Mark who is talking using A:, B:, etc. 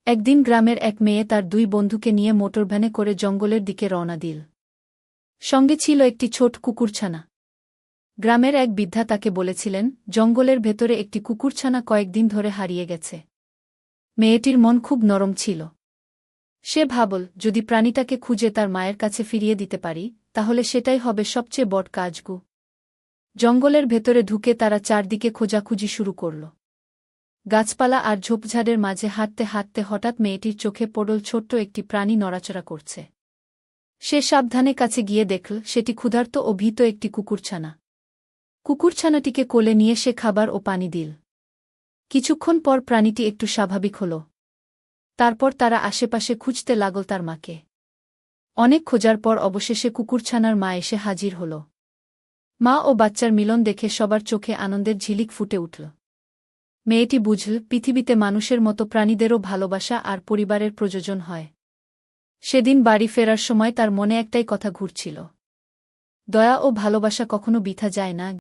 A: একদিন গ্রামের এক মেয়ে তার দুই বন্ধুকে নিয়ে মোটরভ্যানে করে জঙ্গলের দিকে রওনা দিল। সঙ্গে ছিল একটি ছোট কুকুরছানা। গ্রামের এক বৃদ্ধা তাকে বলেছিলেন, জঙ্গলের ভেতরে একটি কুকুরছানা কয়েকদিন ধরে হারিয়ে গেছে। মেয়েটির মন খুব নরম ছিল। সে ভাবল, যদি প্রাণীটাকে খুঁজে তার মায়ের কাছে ফিরিয়ে দিতে পারি, তাহলে সেটাই হবে সবচেয়ে বড় কাজগু। জঙ্গলের ভেতরে ঢুকে তারা চারদিকে খোঁজাখুঁজি শুরু করল। গাছপালা আর ঝোপঝাড়ের মাঝে হাঁটতে হাঁটতে হঠাৎ মেয়েটির চোখে পড়ল ছোট্ট একটি প্রাণী নড়াচড়া করছে। সে সাবধানে কাছে গিয়ে দেখল সেটি ক্ষুধার্ত ও ভীত একটি কুকুরছানা। কুকুরছানাটিকে কোলে নিয়ে সে খাবার ও পানি দিল। কিছুক্ষণ পর প্রাণীটি একটু স্বাভাবিক হল। তারপর তারা আশেপাশে খুঁজতে লাগল তার মাকে। অনেক খোঁজার পর অবশেষে কুকুরছানার মা এসে হাজির হল। মা ও বাচ্চার মিলন দেখে সবার চোখে আনন্দের ঝিলিক ফুটে উঠল। মেয়েটি বুঝল, পৃথিবীতে মানুষের মতো প্রাণীদেরও ভালোবাসা আর পরিবারের প্রয়োজন হয়। সেদিন বাড়ি ফেরার সময় তার মনে একটাই কথা ঘুরছিল, দয়া ও ভালোবাসা কখনো বৃথা যায় না।